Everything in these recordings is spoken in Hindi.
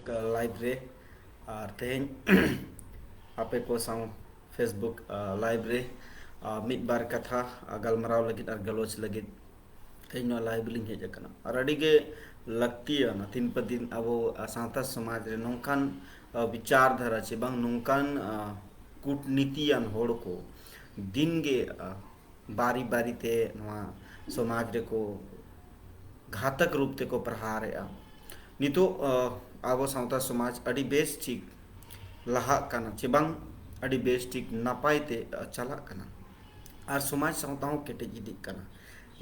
लाइव रे और तेज आपे को साउ फेसबुक लाइव रे मिड बार कथा गलमराव लगित और गलोच लगित तेज नो लाइव लिंक हेज कना और अड़ी गे लगती है ना दिन पर दिन अब सावता समाज रे नौकान विचारधारा चे बांग नौकान कूटनीतियान होड़ को दिन गे बारी बारी ते नवा समाज रे को घातक रूप ते को प्रहार है नितो अब सावता समाज अड़ी बेस ठीक लहा कना चिबांग अड़ी बेस ठीक नापाय ते चला कना और समाज सावता हो केटेज इदी कना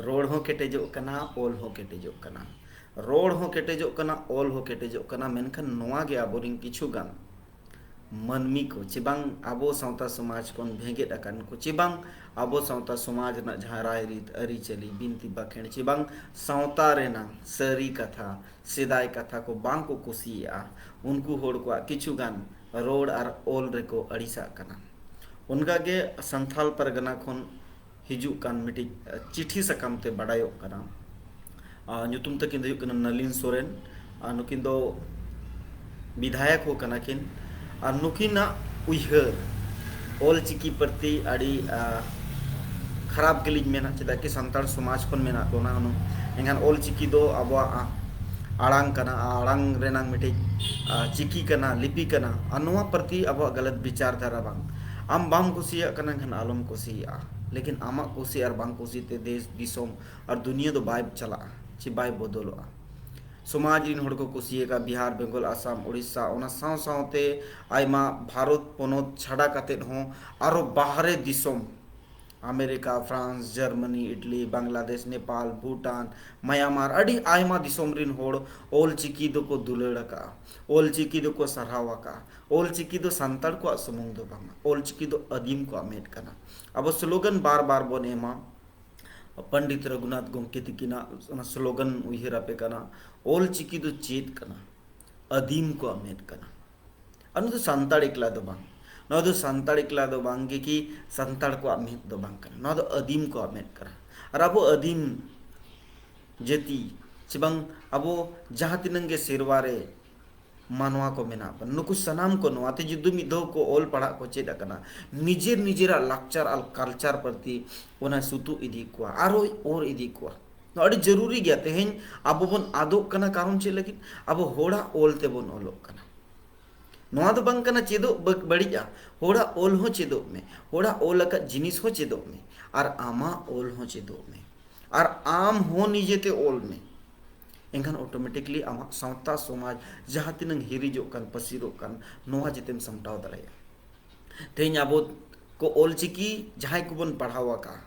रोड हो केटेजो कना ओल हो केटेजो कना रोड हो केटेजो कना ओल हो केटेजो कना मेनखान नोआ गे आबोरिंग किछु गान मनमी को चिबांग आबो सावता समाज कोन भेगेट अकन को चिबांग आबो सावता समाज ना जहाँ राय रीत अरी चली बिनती बाखेण चिबांग सावता रेना सरी कथा सेदाय कथा को बांग को कुसिया उनको होड़ को किछु गान रोड और ओल रे को अड़ीसा कना उनका गे संथाल परगना खोन हिजू कान मिटी चिठी सकम ते बड़ायो कना ᱧᱩᱛᱩᱢ ᱛᱟᱹᱠᱤᱱ ᱫᱚ ᱦᱩᱭᱩᱜ ᱠᱟᱱᱟ ᱱᱟᱞᱤᱱ ᱥᱚᱨᱮᱱ ᱟᱨ ᱱᱩᱠᱤᱱ ᱫᱚ विधायक हो कना किन और नुकिना उइहर ओल चिकी प्रति अड़ी खराब गलिज मेना चेदा कि संताल समाज कोन मेना दोना हनु एंगान ओल चिकी दो अब आड़ांग कना आड़ांग रेनांग मिटे चिकी कना लिपि कना और नोआ प्रति अब गलत विचारधारा बांग आम बाम कुसिया कना घन आलम कुसिया लेकिन आमा कुसी और बांग कुसी ते देश दिसोम और दुनिया दो बाय चला ची बाय बदलोआ समाज इन होड़ को कुसिएगा बिहार बेंगल आसाम उड़ीसा ओना साव सावते आयमा भारत पोनोत छाड़ा कातेत हो आरो बाहरे Disom America France Germany Italy Bangladesh Nepal Bhutan Myanmar अड़ी आयमा दिसोम रिन होड़ ओल चिकी दो को दुलड़ का ओल चिकी दो को सराहवा का ओल चिकी दो संताड़ को सुमुंग दो बांगा ओल चिकी दो अदीम को अमेट कना अब स्लोगन बार बार बोने मा पंडित रघुनाथ गोंके तिकिना स्लोगन उहिरा पे कना ओल चिकी दो चेत कना अदीम को अमेट कना अनु तो संताड़ एकला दो बांग नौ दो संताड़ एकला दो बांगे कि संताड़ को अमेट दो बांग कना नौ दो अदीम को अमेट करा और अब अदीम जेती चिबंग अब जहाँ तिनंगे सेरवारे मानवा को मेना पर नुकु सनाम को नोआते जुद्दु मिदो को ओल पढ़ा को चेद कना निजेर निजेरा लाक्चर अल कल्चर प्रति ओना सुतु इदी को आरो और इदी को अड़ी जरूरी गया तेहें अब बन आदो कना कारण चे लगिन अब होड़ा ओल ते बन ओलो कना नोआ दो बंग कना चेदो बड़िया होड़ा ओल हो चेदो में होड़ा ओल का जिनिस हो चेदो में और आमा ओल हो चेदो में और आम हो निजेते ओल में एंखान ऑटोमेटिकली आमा सावता समाज जहाँ तिनंग हिरिजो कान पसिरो कान नोहा जितेम समटाव दराया तेज आबो को ओल चिकी जहाँ को बन पढ़ावा का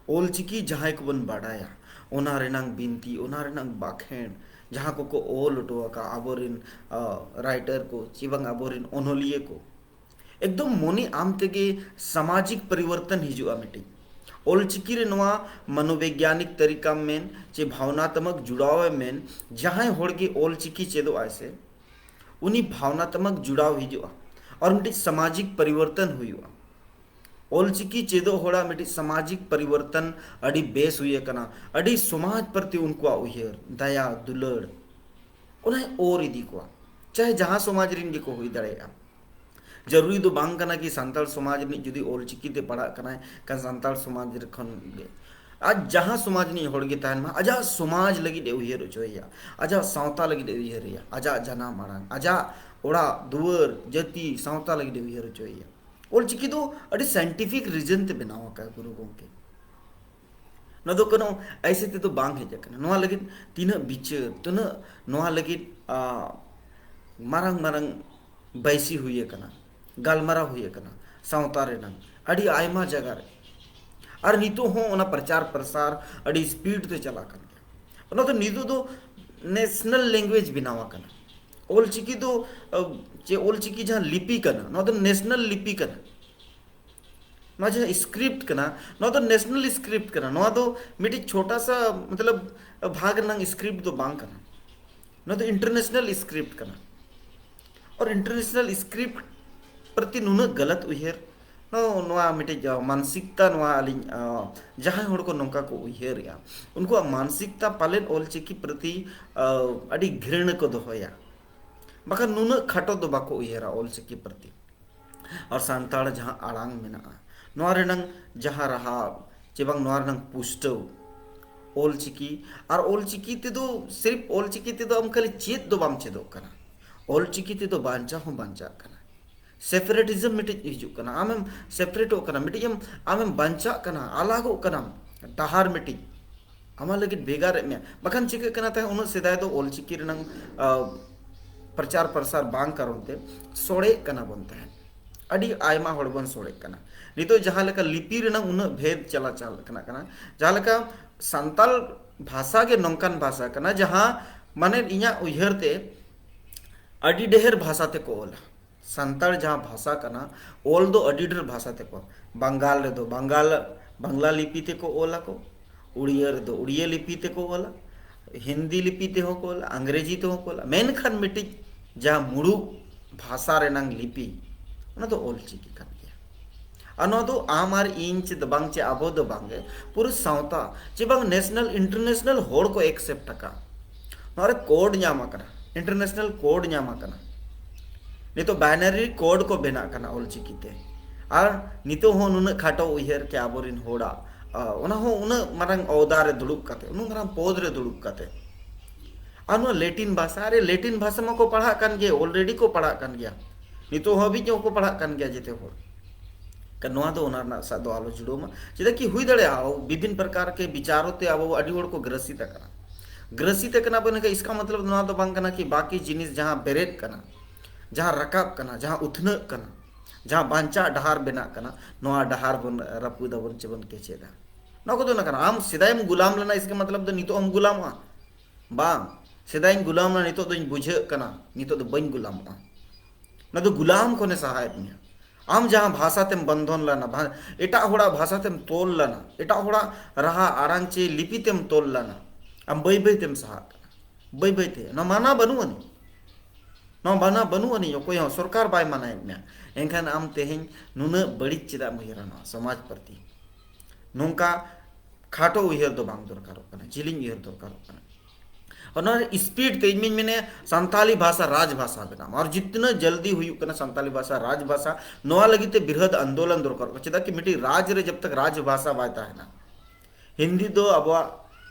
ओल चिकी जहाँ को बन बढ़ाया ओना रेनांग बिनती ओना रेनांग बाखेण जहाँ को ओल उठवा का आबोरिन राइटर को चिबंग आबोरिन ओनोलिये को एकदम मोनी आम तेगे सामाजिक परिवर्तन हिजुआ मिटी ओल चिकी रे नोआ मनोवैज्ञानिक तरीका में चे भावनात्मक जुड़ाव में जहाँ होड़ के ओल चिकी चेदो ऐसे उन्हीं भावनात्मक जुड़ाव हिजुआ और मिटी सामाजिक परिवर्तन हुआ ओल चिकी चेदो होड़ा मिटी सामाजिक परिवर्तन अड़ी बेस हुए कना अड़ी समाज प्रति उनको उहियर दया दुलड़ उन्हें और इदी को चाहे जहाँ समाज रिंगे को हुई दड़ेगा जरूरी दो बांग कना कि संताल समाज नि जुदी ओल चिकी ते पढ़ा कना का संताल समाज खन गे आज जहाँ समाज नि होड़ गे तान मा आजा समाज लगी दे उहिर चोया आजा सावता लगी दे उहिर आजा जना मारान आजा ओड़ा दुवर जति सावता लगी दे उहिर चोया ओल चिकी दो अड़ी साइंटिफिक रीजन ते बनावा का गुरु गोंके न दो कनो ऐसे ते तो बांग हे जकना नोआ लगी तीन बिचार तुन नोआ लगी मारंग मारंग बैसी हुई कना गालमारा हुई कना सावता रे नंग अड़ी आयमा जगह रे और नीतो हो ओना प्रचार प्रसार अड़ी स्पीड ते चला कन गया ओना तो नीतो दो नेशनल लैंग्वेज बनावा कना ओल चिकी दो चे ओल चिकी जहाँ लिपि कना ना तो नेशनल लिपि कना ना जहाँ स्क्रिप्ट कना ना तो नेशनल स्क्रिप्ट कना ना तो मिटी छोटा सा मतलब भाग नंग स्क्रिप्ट तो बांग कना ना तो इंटरनेशनल स्क्रिप्ट कना और इंटरनेशनल स्क्रिप्ट प्रति नुन गलत उहिर नो नोआ मिटे मानसिकता नोआ अलिन जहाँ होड़ को नौका को उहिर या उनको मानसिकता पालन ओल चिकी प्रति अड़ी घृण को दोहया बाखा नुना खाटो दो बाको उयहरा ऑलचिकी प्रति और सांताड़ जहाँ आड़ांग मेना नोआ रेनंग जहाँ रहा चेबांग नोआ रेनंग पुष्टव ऑलचिकी और ऑलचिकी ते दो सिर्फ ऑलचिकी ते दो हम खाली चेत दो बाम चेदो कना ऑलचिकी ते दो बांचा हूँ बांचा कना सेपरेटिज्म मिटे हिजू कना आमें सेपरेटो कना मिटे आमें बांचा कना अलगो कना डहार मिटी आमा लगित भेगार में बखान चिके कना ता उन सेदाय दो ऑलचिकी रेनंग प्रचार प्रसार बांग करोते सोड़े कना बनता है अड़ी आयमा हड़बन सोड़े कना नितो जहाँ लेका लिपि रेनंग उन भेद चला चल कना जहाँ लेका संताल भाषा के नौकान भाषा कना जहाँ माने इኛ उयहरते अड़ी ढेर भाषा ते को ओला संताल जहाँ भाषा कना ओल दो अड़ी ढेर भाषा ते को बंगाल रे दो बांग्ला लिपि ते को ओला को उड़िया रे दो उड़िया लिपि ते को ओला हिंदी लिपि ते हो को ओला अंग्रेजी ते हो को ओला मेनखान मिटी जहाँ मुड़ू भाषा रेनंग लिपि ना तो ऑलचिकी कन आमार इंच बांग चे आबो दो बांगे पूरे सावता चे बांग नेशनल इंटरनेशनल होड़ को एक्सेप्ट का नोरे कोड न्यामा कना इंटरनेशनल कोड न्यामा कना नितो बाइनरी कोड को बेना कना ऑलचिकी ते और नितो हो नुन खाटो उयहर के आबोरिन होड़ा उना हो उन मारंग औदार दुड़ुब काते उन मारंग पोद रे दुड़ुब काते अनु लैटिन भाषा अरे लैटिन भाषा में को पढ़ा कन गया ऑलरेडी को पढ़ा कन गया नितो हो भी जो को पढ़ा कन गया जेते हो कनवा दो ओना सा दो आलो जुड़ो मा चेदा कि हुई दड़े आओ विभिन्न प्रकार के विचारों ते आवो अडी होड़ को ग्रसित कना बने का इसका मतलब नवा दो बांग कना कि बाकी जिनिस जहां बेरेट कना जहां रकाब कना जहां उथन कना जहां बांचा डहार बेना कना नवा डहार बन रपु दबन चबन के चेदा न को दो न कना आम सिदायम गुलाम लेना इसका मतलब दो नितो हम गुलाम बांग सिदायम गुलाम ना नितो दो बुझे कना नितो दो बन गुलाम न तो गुलाम कोने सहायक में आम जहाँ भाषा तेम बंधन लाना एटा होड़ा भाषा तेम तोल लाना एटा होड़ा रहा आरांग चे लिपि तेम तोल लाना आम बई बई तेम सहाक बई बई थे न माना बनू अनि कोई हो सरकार बाय माना में एनखान आम तेहें नुना बड़ी चिदा मुहिराना समाज प्रति नोंका खाटो उयहर दो बांग दरकारो कना जिलिंग उयहर दरकारो कना और स्पीड ते इनमें मैंने संताली भाषा राजभाषा बनाम और जितना जल्दी हुई कना संताली भाषा राजभाषा नोआ लगी ते बृहद आंदोलन दरकार चेदा कि मिटी राज रे जब तक राजभाषा बायता है ना हिंदी दो अब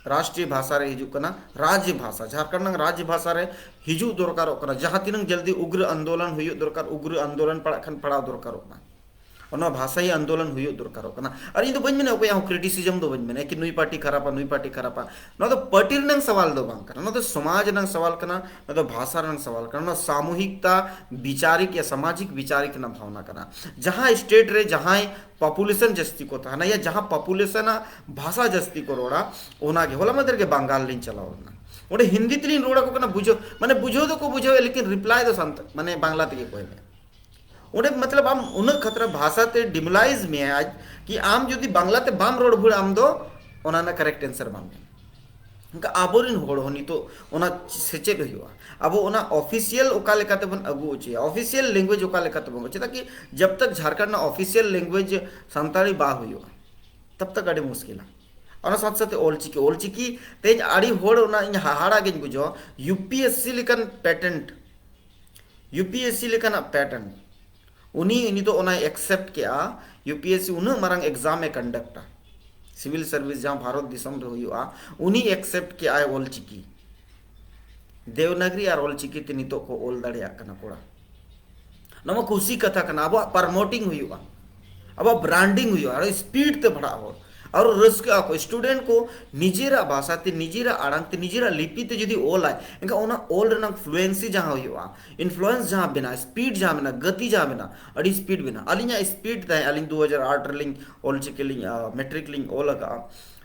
राष्ट्रीय भाषा रे हिजू कना राज्य भाषा झारखंड राज्य भाषा रे हिजू दरकार कना जहाँ तीन जल्दी उग्र आंदोलन हुई दरकार उग्र आंदोलन पड़ा दरकार और भाषा ही आंदोलन हुई दरकार और इन बन मेना को क्रिटिसिजम दो बन मेना कि नुई पार्टी खरापा ना तो पार्टी रंग सवाल दो बांग करना ना तो समाज रंग सवाल करना ना तो भाषा रंग सवाल करना ना सामूहिकता विचारिक या सामाजिक विचारिक ना भावना करना जहाँ स्टेट रे जहाँ पॉपुलेशन जस्ती को था ना या जहाँ पॉपुलेशन भाषा जस्ती को रोड़ा ओना के होला मदर के बंगाल लिन चलाओ ना ओडे हिंदी तीन रोड़ा को ना बुझो माने बुझो तो को बुझो लेकिन रिप्लाई तो संत माने बांग्ला ते कोई उन्हें मतलब आम उन खतरा भाषा ते डिमोलाइज में आज कि आम जो बांग्ला ते बाम रोड भूड़ आम दो ओना ना करेक्ट आंसर बाम उनका आबोरिन होड़ होनी तो ओना सेचेड हुआ अब ओना ऑफिशियल ओका लेकाते बन अगु चाहिए ऑफिशियल लैंग्वेज ओका लेकाते बन चाहिए ताकि जब तक झारखंड ना ऑफिशियल लैंग्वेज संताली बा हुआ तब तक अड़ी मुश्किल और साथ साथ ऑलचिकी तेज आड़ी होड़ ओना इन हाहाड़ा गेन बुझो यूपीएससी लेकन पैटेंट यूपीएससी लेकन पैटेंट उन्हीं तो उन्हें एक्सेप्ट किया यूपीएससी उन्हें मारंग एग्जाम में कंडक्ट सिविल सर्विस जहाँ भारत दिसम रे हुआ उन्हीं एक्सेप्ट किया है ऑलचिकी देवनागरी और ऑलचिकी ते नितो को ओल दड़िया कना कोड़ा नमो खुशी कथा कना अब प्रमोटिंग हुआ अब ब्रांडिंग हुआ और स्पीड ते बढ़ा हो और रस्का को स्टूडेंट को निजेरा भाषा ते निजेरा आड़ांग ते निजेरा लिपि ते जदी ओल आए इनका ओना ओल रना फ्लुएंसी जहाँ हुआ इन्फ्लुएंस जहाँ बिना स्पीड जहाँ बिना गति जहाँ बिना अड़ी स्पीड बिना अलिया स्पीड ताए अलिंग 2008 लिंग ओल चिके लिंग मैट्रिक लिंग ओ लगा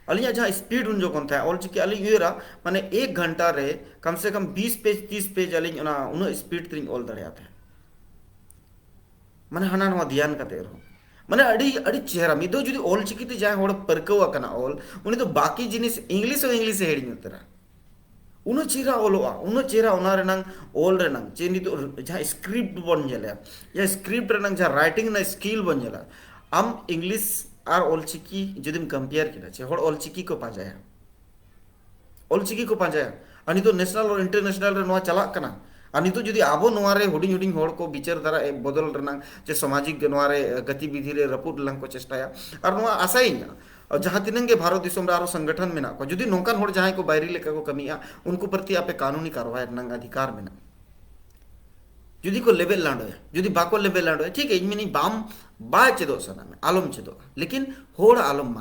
अलिया जहाँ स्पीड उन जो कौन था ओल चिके अलिंग ये रहा माने 1 घंटा रे कम से कम 20 पेज 30 पेज अलिंग ना उन स्पीड तिंग ओल दड़े आते माने हना नवा ध्यान का तेरो माने अड़ी अड़ी चेहरा मिदो जुदी ऑलचिकी ते जाय होड़ परकवा कना ऑल उनी तो बाकी जिनिस इंग्लिश हेडिंग उतरा उनो चेहरा ओलोआ उनो चेहरा ओना रेनंग ऑल रेनंग जे नि तो जहाँ स्क्रिप्ट बन जले या स्क्रिप्ट रेनंग जहाँ राइटिंग ना स्किल बन जला आम इंग्लिश और ऑलचिकी जुदी कंपेयर किना छे होड़ ऑलचिकी को पाजाया अनि तो नेशनल और इंटरनेशनल रे नवा चला कना और नितो जुदी आबो नोवारे हुडिंग हुडिंग होड़ को विचार धारा बदल रनांग जे सामाजिक नोवारे गतिविधि रे रपुद लंग को चेष्टाया और नोवा आसाइना और जहाँ तिनंगे भारत दिसोम रे आरो संगठन में ना को जुदी नोंकान होड़ जहाँ को बायरी लेका को कमिया उनको प्रति आपे कानूनी कार्रवाई रनांग अधिकार में ना जुदी को लेवल लांडो है जुदी बाको लेवल लांडो है ठीक है इनमें नहीं बाम बा चेदो सना में आलम चेदो लेकिन होड़ आलम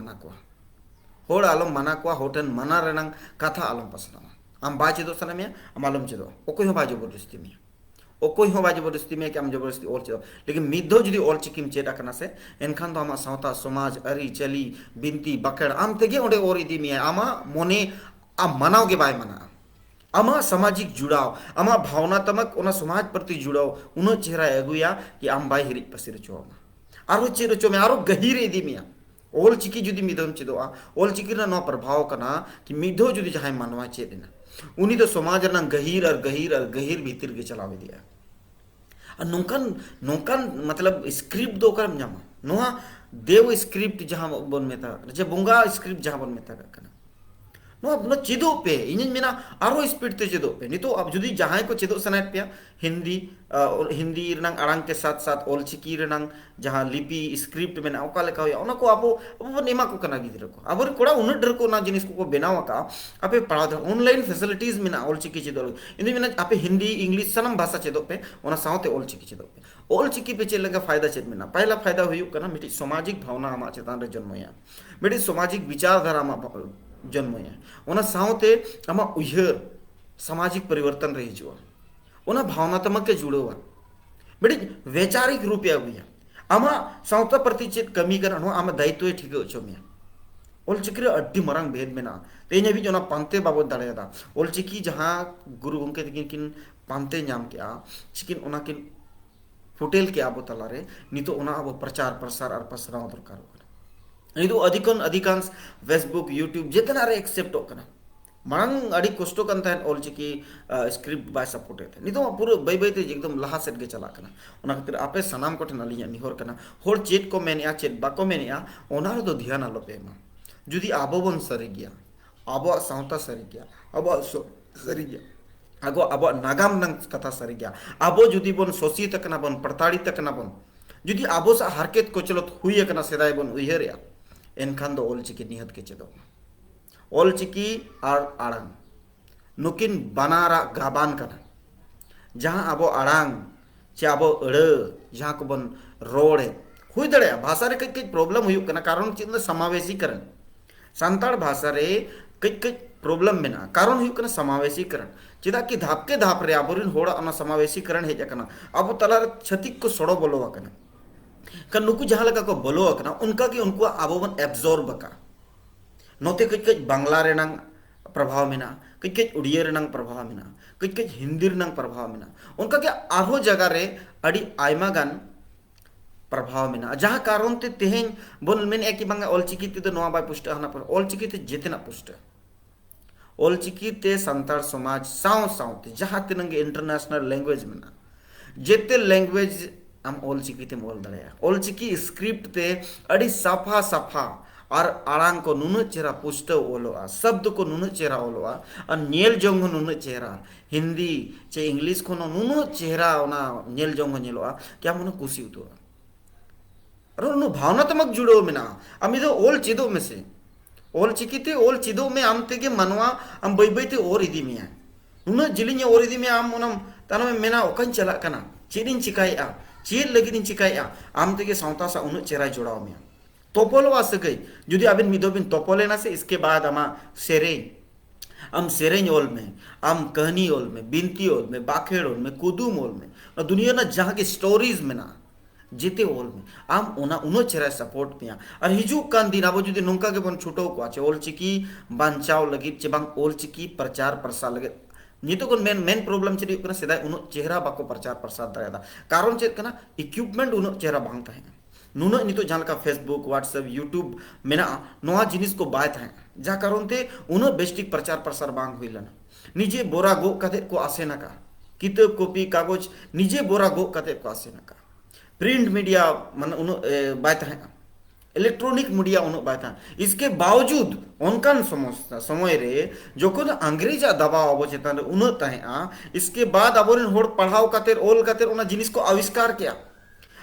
मना को होटन मना रनांग कथा आलम पसना आम बा चेदो सना में आम आलम चेदो ओकोई हो बा जबरदस्ती में ओकोई हो बा जबरदस्ती में कि आम जबरदस्ती ओल चेदो लेकिन मिद्धो जुदी ओल चिकिम चेद आकना से एनखान तो आमा सावता समाज अरी चली बिनती बकड़ आम तेगे ओंडे ओर इदी में आमा मोने आम मनाओ के बाय मना आमा सामाजिक जुड़ाव आमा भावनात्मक ओना समाज प्रति जुड़ाव उनो चेहरा एगुया कि आम बाय हिरिज पसिर चो आमा आरो चेरो चो में आरो गहीर इदी में ओल चिकी जुदी मिदम चेदोआ ओल चिकी ना नो प्रभाव कना कि मिद्धो जुदी जहां मानवा चेदना उनी तो समाज ना गहीर और भीतर के चलावे दिया और नौकान मतलब स्क्रिप्ट दो कर ᱧᱟᱢᱟ नोआ देव स्क्रिप्ट जहां बन में था जे बुंगा स्क्रिप्ट जहां बन में था कना नो चेदो पे इन मेना आरो स्पीड ते चेदो पे नितो अब जुदी जहां को चेदो सनात पे हिंदी रनांग आड़ांग के साथ साथ ओल चिकी रनांग जहां लिपि स्क्रिप्ट में ओका लेका होया ओना को अबो नेमा को कना गिदर को अब कोड़ा उन डर को ना जिनिस को बनावा का आपे पढ़ा ऑनलाइन फैसिलिटीज में ना ओल चिकी चेदो इन में आपे हिंदी इंग्लिश सनम भाषा चेदो पे ओना सावते ओल चिकी चेदो पे ओल चिकी पे चेद लगा फायदा चेद में ना पहला फायदा हुयु कना मिटी सामाजिक भावना आमा चेतान रे जन्मया मिटी सामाजिक विचारधारा आमा जन्मया ओना सावते आमा उयहर सामाजिक परिवर्तन रही जुआ ओना भावनात्मक के जुड़ोवा बेटी वैचारिक रूप आगुया आमा सावता प्रति चेत कमी कर आमा दायित्व ठीक चो में ओल चिकी अड्डी मरंग भेद में ना तेने भी जोना पांते बाबत दाड़ेदा ओल चिकी जहां गुरु गंके किन पांते नाम के चिकिन ओना किन फुटेल के आबो तलारे नितो ओना आबो प्रचार प्रसार और पसराव दरकार नितो अधिकांश फेसबुक यूट्यूब जितना रे एक्सेप्ट होकना मांग अड़ी कष्टो कन तहन ओल चिकी स्क्रिप्ट बाय सपोर्ट थे नितो पूरा बै बै ते एकदम लहा सेट के चला कना ओना खातिर आपे सनाम को ठन अलिया निहोर कना होर चेट को मेनिया चेट बाको मेनिया ओना रे दो ध्यान आलो पे मा जुदी आबो बन सरी गया आबो सावता सरी गया आबो सरी गया आगो आबो नागाम नंग कथा सरी गया आबो जुदी बन सोसी तकना बन पड़ताड़ी तकना बन जुदी आबो सा हारकेत को चलत हुई कना सेदाय बन उयहरिया एनखान दो ओल चिकी निहत के चेदो ओल चिकी और आड़ांग नुकिन बनारा गाबान कना जहां आबो आड़ांग चे आबो अड़ जहां को बन रोड़े हुई दड़े भाषा रे कई प्रॉब्लम हुई कना कारण चिन्ह समावेशीकरण सांताड़ भाषा रे कई प्रॉब्लम में ना कारण हुई कना समावेशीकरण चिदा कि धाप के धाप रे आबोरिन होड़ा अना समावेशीकरण हेज कना अब तला छतिक को सड़ो बोलो कना का नुकु जहां लगा को बोलो कना उनका कि उनको आबो बन एब्जॉर्ब का नोते कई बांग्ला रेनांग प्रभाव में ना कई उड़िया रेनांग प्रभाव में ना कई हिंदी रेनांग प्रभाव में ना उनका के आरो जगह रे अड़ी आयमा गान प्रभाव में ना जहां कारण ते तेहें बन मेन एक बांगा ओल चिकी ते नोआ बाय पुष्ट हना पर ओल चिकी ते जेतेना पुष्ट ओल चिकी ते संतार समाज साव सावते जहां तिनंगे इंटरनेशनल लैंग्वेज में ना जेते लैंग्वेज हम ओल चिकी ते बोल दड़या ओल चिकी स्क्रिप्ट ते अड़ी साफा साफा और आड़ांग को नुन चेहरा पुष्ट ओलोआ शब्द को नुन चेहरा ओलोआ और नेल जोंग नुन चेहरा हिंदी चे इंग्लिश को नुन चेहरा ओना नेल जोंग नेलोआ क्या मन कुसी उतो अरे नु भावनात्मक जुड़ो में ना अमी तो ओल चिदो में से ओल चिकीते ओल चिदो में आम तेगे मनवा आम बै बै ते और इदी में नुन जिलिंग और इदी में आम ओनम तानो में मेना ओकन चला कना चेदिन चिकाया चेद लगिदिन चिकाया आम तेगे सावता सा उन चेहरा जुड़ाव में तोपोलवा सके जुदी अबिन मिदोबिन तोपोले ना से इसके बाद आमा सेरें आम सेरें ओल में आम कहानी ओल में बिनती ओल में बाखेड़ ओल में कुदुम ओल में और दुनिया ना जहाँ के स्टोरीज में ना जेते ओल में आम ओना उनो चेहरा सपोर्ट में और हिजू कान दिन आबो जुदी नोंका के बन छुटो को आचे ओल चिकी बांचाव लगित चे बांग ओल चिकी प्रचार प्रसार लगित नितो को मेन प्रॉब्लम चेदी कना सेदाय उनो चेहरा बाको प्रचार प्रसार दायदा कारण चेद कना इक्विपमेंट उनो चेहरा बांग ताहेना नुना नितो जहां का फेसबुक व्हाट्सएप यूट्यूब मेना नोआ जिनिस को बाय थाहे जा कारण ते उनो बेस्टिक प्रचार प्रसार बांग हुइलना निजे बोरा गो कते को आसे ना का किताब कॉपी कागज निजे बोरा गो कते को आसे ना का प्रिंट मीडिया मन उनो बाय थाहे इलेक्ट्रॉनिक मीडिया उन बाता इसके बावजूद उनकान समस्या समय रे जोखन अंग्रेज दबाव अब चेतान उन तहेआ इसके बाद अबोरेन होड़ पढ़ाव कातेर ओल कातेर उना जिनिस को आविष्कार किया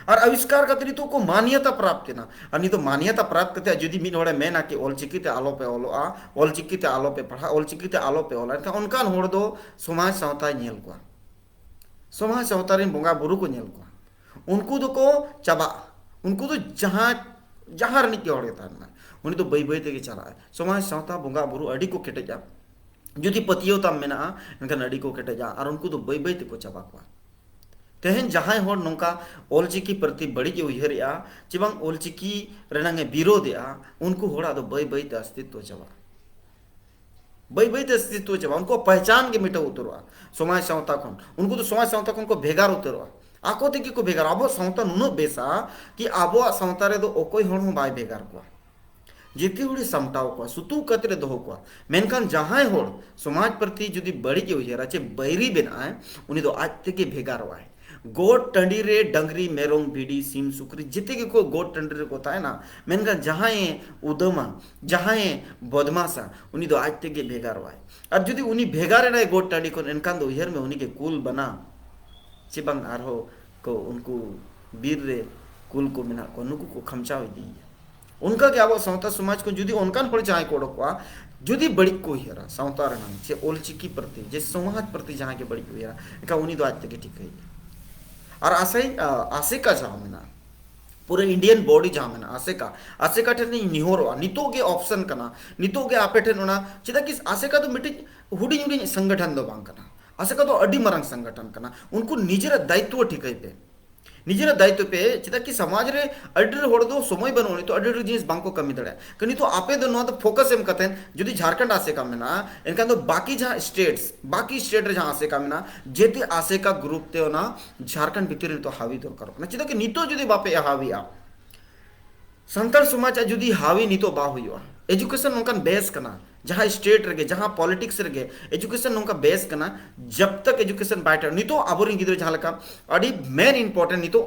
और आविष्कार करते तो को मान्यता प्राप्त ना और नहीं तो मान्यता प्राप्त करते जुदी मिन होड़े मेना कि ऑलचिकी ते आलो पे ओलोआ ऑलचिकी ते आलो पे पढ़ा ऑलचिकी ते आलो पे ओला उनकान होड़ दो समाज सावता नेल को समाज सावता रिन बोंगा बुरु को नेल को उनको दो को चाबा उनको तो जहां जहां रनिक होड़ ताना उनी तो बई बई ते चला समाज सावता बोंगा बुरु अडी को केटेजा जुदी पतियो ताम मेना इनका अडी को केटेजा और उनको तो बई बई ते को चाबा को तेहन जहां होड़ नोंका ऑलचिकी प्रति बड़ी उयहरिया चिबांग ऑलचिकी रेनांगे विरोधिया उनको होड़ा दो बई बई ते अस्तित्व चाबा बई बई ते अस्तित्व चाबा उनको पहचान के मिटा उतरवा समाज सावता खन उनको तो समाज सावता खन को भेगार उतरवा आको ते को भेगार आबो सावता नुनो बेसा कि आबो सावता रे दो ओकोय होड़ बाय भेगार को जेते होड़े समटाव को सुतु कतरे दोहो को मेनखान जहां होड़ समाज प्रति जुदी बड़ी उयहरा चे बैरी बेना उनी दो आज ते के भेगारवा गोट टंडी रे डंगरी मेरोंग भिडी सीम सुकरी जिते के को गोट टंडी रे कोता है ना मेनका जहां उदमा जहां बदमाशा उनी दो आज ते के भेगारवा और जुदी उनी भेगारे ना गोट टंडी को एनकान दो उयहर में उनी के कुल बना चिबंग आरो को उनको वीर रे कुल को मिना को नुकु को खमचा दी उनका क्या वो सावता समाज को जुदी उनकान पड़ जाए को डकवा जुदी बड़ी को हेरा सावता रना जे ऑलचिकी प्रति जे समाज प्रति जहां के बड़ी को हेरा का उनी दो आज तक ठीक है और आसे का जामिना पूरे इंडियन बॉडी जामिना आसे का ठेन निहोर नितो के ऑप्शन कना नितो के आपे ठेन ओना चिदा कि आसे का तो मिटी हुडी हुडी संगठन दो बांग कना आसे का तो अडी मरंग संगठन कना उनको निजेर दायित्व ठीक है पे निजेर दायित्व पे चिदा कि समाज रे अडर होड़ दो समय बनोनी तो अडर जिनिस बांको कमी दड़े कनी तो आपे दो नो तो फोकस एम कतेन जदि झारखंड आसे का मेना इनका तो बाकी जहां बाकी स्टेट रे जहां आसे का मेना जेते आसे का ग्रुप ते ना झारखंड भीतर तो हावी दरकार ना चिदा कि नितो जदि बापे हाविया संताल समाज जुदी हावी नितो बा हुआ एजुकेशन उनका बेस कना जहां स्टेट रगे जहां पॉलिटिक्स रगे एजुकेशन उनका बेस कना जब तक एजुकेशन बाइटर नितो आबोरिन गिदरे जहां लका अडी मेन इंपोर्टेंट नितो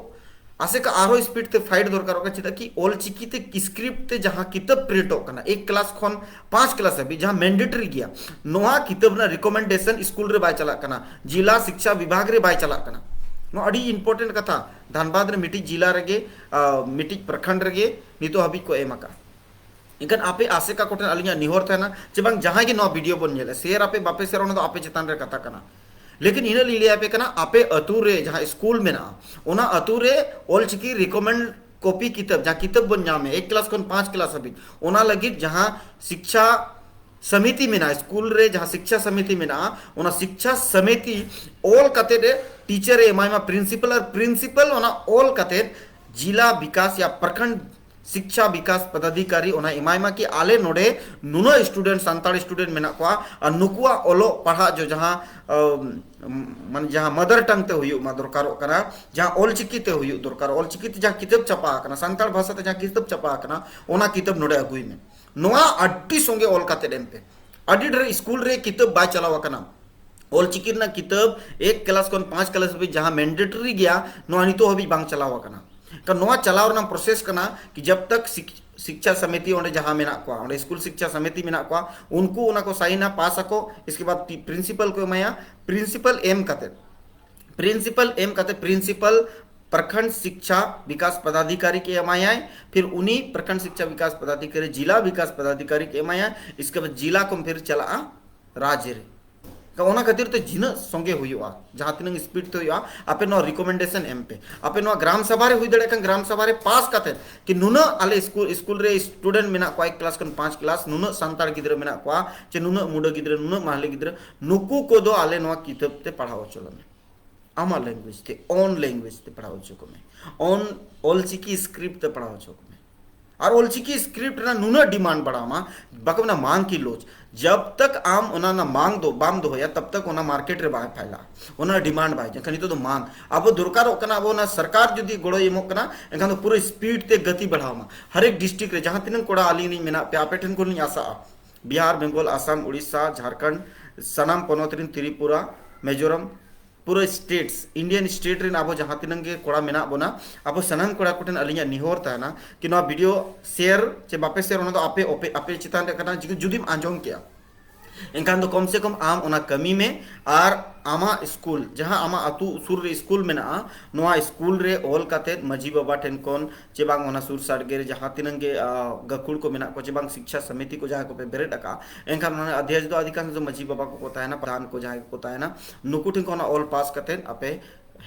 आसे का आरो स्पीड ते फाइट दरकार होगा चिता कि ऑलचिकी ते स्क्रिप्ट ते जहां किताब प्रिंट होकना एक क्लास खन 5 क्लास है जहां मैंडेटरी गया नोआ किताब ना रिकमेंडेशन स्कूल रे बाय चला कना जिला शिक्षा विभाग रे बाय चला कना नो अडी इंपोर्टेंट कथा धनबाद रे मिटी जिला रगे मिटी प्रखंड रगे नितो हबी को एमका इनकन आपे आसे का कोठन अलिया निहोर थाना जे बांग जहां के नो वीडियो बन नेले शेयर आपे बापे शेयर तो आपे चेतान रे कथा कना लेकिन इन लीले आपे कना आपे अतु रे जहां स्कूल में ना ओना अतु रे ऑलचिकी रिकमेंड कॉपी किताब जहां किताब बन जामे 1 क्लास खन 5 क्लास अभी ओना लगी जहां शिक्षा समिति में ना स्कूल रे जहां शिक्षा समिति में ना ओना शिक्षा समिति ऑल कते रे टीचर एमाइमा प्रिंसिपल ओना ऑल कते जिला विकास या प्रखंड शिक्षा विकास पदाधिकारी ओना इमाइमा की आले नोडे नुनो स्टूडेंट संताल स्टूडेंट मेना को और नुकुआ ओलो पढ़ा जो जहां मन जहां मदर टंग ते हुयु मा दरकार कना जहां ऑलचिकी ते हुयु दरकार ऑलचिकी ते जहां किताब छपा कना संताल भाषा ते जहां किताब छपा कना ओना किताब नोडे अगुई में नोआ अड्डी संगे ऑल काते डेम पे अड्डी रे स्कूल रे किताब बाय चलावा कना ऑलचिकी ना किताब 1 क्लास कोन 5 क्लास भी जहां मैंडेटरी गया नोआ नितो हबी बांग चलावा कना का नोआ चलाव ना प्रोसेस कना कि जब तक शिक्षा समिति ओंडे जहां मेना को ओंडे स्कूल शिक्षा समिति मेना को उनको उना को साइन ना पास को इसके बाद प्रिंसिपल को माया प्रिंसिपल एम कते प्रिंसिपल प्रखंड शिक्षा विकास पदाधिकारी के एमाया फिर उन्हीं प्रखंड शिक्षा विकास पदाधिकारी जिला विकास पदाधिकारी के एमाया इसके बाद जिला को फिर चला राज्य रे ओना खातिर तो जिन संगे हुआ जहां तीन स्पीड तो हुआ आपे नो रिकमेंडेशन एम पे आपे नो ग्राम सभा रे हुई दड़े kan ग्राम सभा रे पास काते कि नुना आले स्कूल रे स्टूडेंट मेना को 1 क्लास कन 5 क्लास नुना संताल गिद्र मेना को चे नुना मुडा गिद्र नुना माहले गिद्र नुकु को दो आले नो किताब ते पढ़ाओ चलो में आमा लैंग्वेज ते ऑन लैंग्वेज ते पढ़ाओ चको में ऑन ऑलचिकी स्क्रिप्ट ते पढ़ाओ चको में और ऑलचिकी स्क्रिप्ट ना नुना डिमांड बढ़ामा बकना मांग की लोच जब तक आम ओना ना मांग दो बाम दो या तब तक ओना मार्केट रे बाय फैला ओना डिमांड बाय जखनी तो मांग अब दुरकार कना अब ना सरकार जदी गोड़ो एमो कना एखान तो पूरे स्पीड ते गति बढ़ावमा हर एक डिस्ट्रिक्ट रे जहां तिनन कोड़ा आली नहीं मेना पे आपेठन को नहीं आशा बिहार बेंगल आसाम उड़ीसा झारखंड सनाम पनोतरिन त्रिपुरा मिजोरम पूरा स्टेट्स इंडियन स्टेट रेन अब जहाँ तीन के कोड़ा मेना बोना अब सनाम कोड़ा कोठेन अलिया निहोर ताना कि नवा वीडियो शेयर चे बापे शेयर होना तो आपे आपे चितान रे करना जुदीम आंजोम किया एनखान तो कम से कम आम ओना कमी में और आमा स्कूल जहाँ आमा अतु सुर रे स्कूल में ना नवा स्कूल रे ऑल काते मजी बाबा ठेन कोन चे बांग ओना सुर साडगे रे जहाँ तीन के गखुड़ को मेना को चे बांग शिक्षा समिति को जहाँ को पे बेरे टका एनखान ओना अध्यक्ष तो अधिकांश जो मजी बाबा को होता है ना प्रधान को जहाँ को होता है ना नुकु ठेन को ओना ऑल पास काते आपे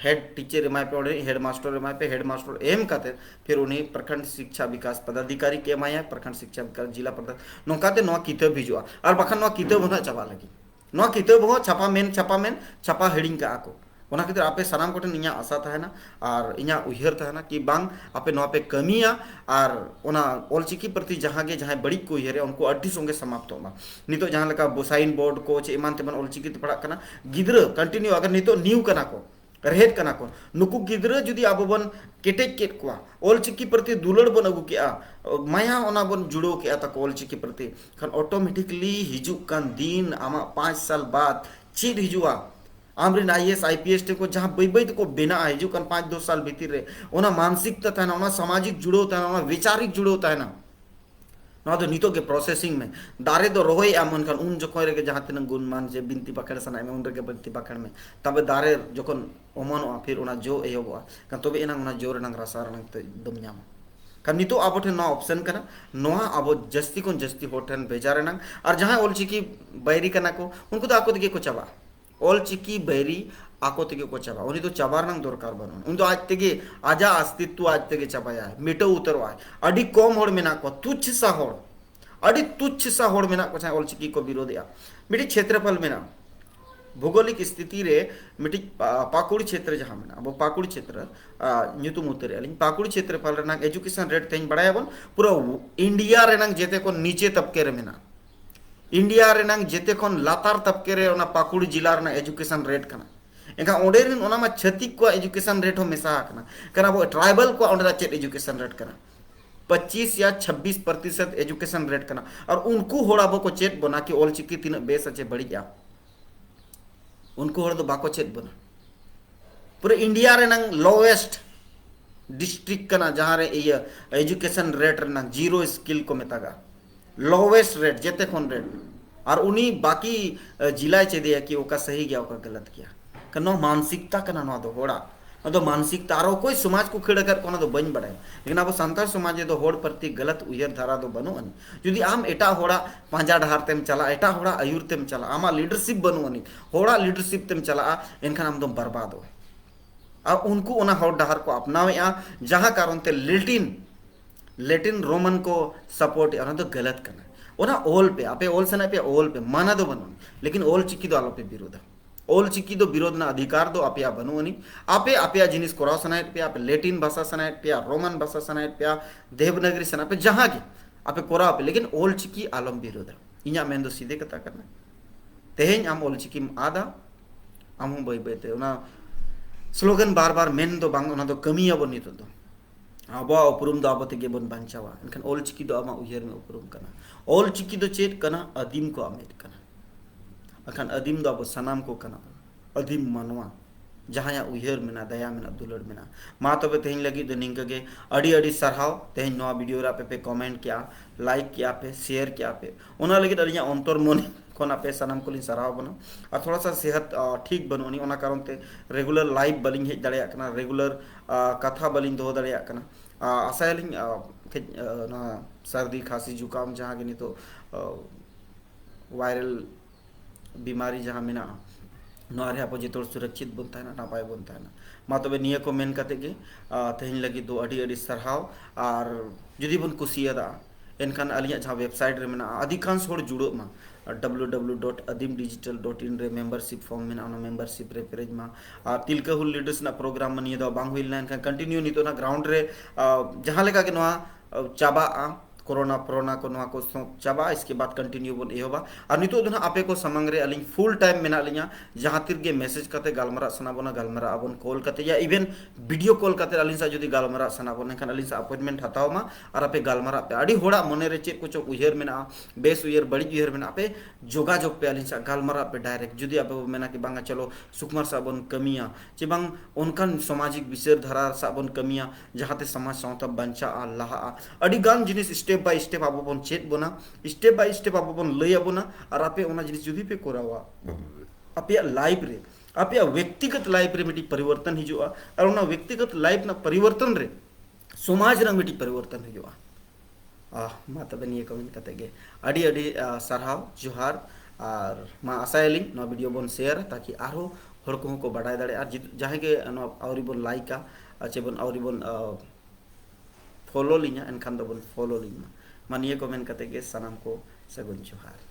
हेड टीचर एम पे हेड मास्टर एम पे हेड मास्टर एम काते फिर उन्हें प्रखंड शिक्षा विकास पदाधिकारी के एम प्रखंड शिक्षा विकास जिला प्रधान नौकाते नवा किताब हिजुआ और बखान नवा किताब होना चाबा लगी नवा किताब हो छापा हेडिंग का आको ओना खातिर आपे सानाम कोठेन इኛ आशा ताहेना और इኛ उयहर ताहेना कि बांग आपे नवा पे कमिया और ओना ऑलचिकी प्रति जहाँ गे जहाँ बड़ी को उयहरे उनको अड्डी संगे समाप्त होमा नितो जहाँ लका बोसाइन बोर्ड को चे इमान तेमन ऑलचिकी ते पढ़ा कना गिद्र कंटिन्यू अगर नितो न्यू कना को रहेत कना को नुकु गिद्र जुदी आबो बन केटेज केट कोआ ऑलचिकी प्रति दुलड़ बन अगु केआ माया ओना बन जुड़ो केआ तक ऑलचिकी प्रति खान ऑटोमेटिकली हिजु कान दिन आमा 5 साल बाद चीड हिजुआ आमरिन आईएएस आईपीएस टे को जहाँ बै बै को बेना हिजु कान 5-2 साल भीतर रे ओना मानसिकता ताना ओना सामाजिक जुड़ो ताना ओना वैचारिक जुड़ो ताना ना तो नितो के प्रोसेसिंग में दारे तो रोहई आमन खान उन जखन रे जहाँ तीन गुण मान जे बिनती पकड़ सना में उन रे के बिनती पकड़ में तबे दारे जखन ओमनोआ फिर ओना जो एयोबा कान तबे एना ओना जो रनंग रासा रनंग ते दम न्यामा कान नितो आबो ठे नो ऑप्शन कना नोआ आबो जस्ती कोन जस्ती होठन भेजा रनंग और जहाँ ऑलचिकी बैरी कना को उनको तो आको दिगे को चाबा ऑलचिकी बैरी आको तेगे को चाबा उनी तो चाबार नंग दरकार बनो उन तो आज तेगे आजा अस्तित्व आज तेगे चाबाया है मिटो उतरो आय अडी कम होड़ मेना को तुच्छ सा होड़ अडी तुच्छ सा होड़ मेना को चाहे ऑलचिकी को विरोध या मिटी क्षेत्रफल मेना भौगोलिक स्थिति रे मिटी पाकुड़ क्षेत्र जहाँ मेना अब पाकुड़ क्षेत्र ᱧᱩᱛᱩᱢ उतरे अलिंग पाकुड़ क्षेत्रफल रनंग एजुकेशन रेट तेज बढ़ाया बन पूरा इंडिया रेनंग जेते को नीचे तबके रे मेना इंडिया रेनंग जेते को लातार तबके रे ओना पाकुड़ जिला रेनंग एजुकेशन रेट कना एनका ओंडे रिन ओना मा छतिक को एजुकेशन रेट हो मेसा कना कना वो ट्राइबल को ओंडा चेट एजुकेशन रेट कना 25 या 26% एजुकेशन रेट कना और उनको होड़ा को चेट बना कि ऑलचिकी तीन बेस अच्छे बढ़िया उनको होड़ तो बाको चेट बना पूरे इंडिया रे नंग लोवेस्ट डिस्ट्रिक्ट कना जहाँ रे ये एजुकेशन रेट रे नंग जीरो स्किल को मेतागा लोवेस्ट रेट जेते खोन रेट और उन्हीं बाकी जिला चेदिया कि ओका सही गया ओका गलत किया कनो मानसिकता कना नो दो होड़ा तो मानसिकता आरो कोई समाज को खेड़ कर कोना तो बन बड़ाय लेकिन अब संतार समाज दो होड़ प्रति गलत उयर धारा दो बनो अनि जुदी आम एटा होड़ा पांजा ढार तेम चला एटा होड़ा आयुर तेम चला आमा लीडरशिप बनो अनि होड़ा लीडरशिप तेम चला एनखान आम दो बर्बाद हो अब उनको ओना होड़ ढार को अपनावेया जहां कारण ते लेटिन रोमन को सपोर्ट या तो गलत करना ओना ओल पे आपे ओल सना पे ओल पे माना दो बनो लेकिन ओल चिकी दो आलो पे विरोध ओल चिकी दो विरोध ना अधिकार दो आपया बनुवनी आपे आपया जिनिस कोराव सनाइट पे आपे लेटिन भाषा सनाइट पे रोमन भाषा सनाइट पे देवनागरी सना पे जहां के आपे कोराव पे लेकिन ओल चिकी आलम विरोध इኛ मेन दो सीधे कथा करना तेहेन आम ओल चिकी आदा आम बै बैते ओना स्लोगन बार बार मेन दो बांग ओना दो कमिया बनी तो अब उपरुम दो अब तेगे बन बांचावा एनखान ओल चिकी दो आमा उयहर में उपरुम कना ओल चिकी दो चेत कना अदीम को आमेट कना अखान अदीम दो अब सनाम को कना अदीम मानवा जहाँ या उयहर मेना दया मेना दुलड़ मेना मा तबे तेहन लगी दो निंका के अड़ी अड़ी सरहाव तेहन नवा वीडियो रा पे कमेंट किया लाइक किया पे शेयर किया पे ओना लगी अलिया अंतर मन कोना पे सनाम को लिन सरहाव बनो और थोड़ा सा सेहत ठीक बनोनी ओना कारण ते रेगुलर लाइव बलिंग हेज दड़या कना रेगुलर कथा बलिंग दो दड़या कना आशा लिंग ना सर्दी खांसी जुकाम जहाँ के तो वायरल बीमारी जहाँ मेना नोरे आप जो सुरक्षित बनता है ना नापाय बनता है ना मा तबे निया को मेन कते के तेहन लगी दो अड़ी अड़ी सरहाव और जुदी बन कुसियादा एनखान अलिया जहाँ वेबसाइट रे मेना अधिकांश होड़ जुड़ो मा www.adimdigital.in रे मेंबरशिप फॉर्म मेना ओना मेंबरशिप रे पेज मा तिलका हुल लीडर्स ना प्रोग्राम मनिया दो बांग हुइल ना एनखान कंटिन्यू नितो ना ग्राउंड रे जहाँ लेका के नोआ चाबा कोरोना प्रोना को नवा को चाबा इसके बाद कंटिन्यू बन एहोबा और नितो दो आपे को समंग रे अलिंग फुल टाइम मेना लिया जहां तिर गे मैसेज करते गालमरा सना बोना गालमरा अबन कॉल करते या इवन वीडियो कॉल करते अलिंग सा जुदी गालमरा सना बोना खान अलिंग सा अपॉइंटमेंट हताओ मा और आपे गालमरा पे अड़ी होड़ा मने रे चेक कुछ उयहर मेना बेस उयहर बड़ी उयहर मेना पे जोगाजोग पे अलिंग सा गालमरा पे डायरेक्ट जुदी आपे मेना कि बांगा चलो सुकुमार सा बन कमिया चे बांग उनकान सामाजिक विचार धारा सा बन कमिया जहाते समाज सावता बंचा लाहा अड़ी गान जिनिस स्टेप बाय स्टेप आबो बन चेक बोना स्टेप बाय स्टेप आबो बन लय आबोना और आपे ओना जिनिस जुदी पे कोरावा आपे लाइफ रे आपे व्यक्तिगत लाइफ रे मिटी परिवर्तन हिजुआ और ओना व्यक्तिगत लाइफ ना परिवर्तन रे समाज रंग मिटी परिवर्तन हिजुआ मा तबे निये कमेंट कते गे अड़ी अड़ी सरहाव जोहार और मा आशायलिंग नो वीडियो बन शेयर ताकि आरो हर को बाडाय दाड़े और जहां के आवरी बन लाइका चे बन आवरी बन फॉलो लिया एनखान दो बन फॉलो लिया मा निये कमेंट कते गे सनाम को सगुन जोहार।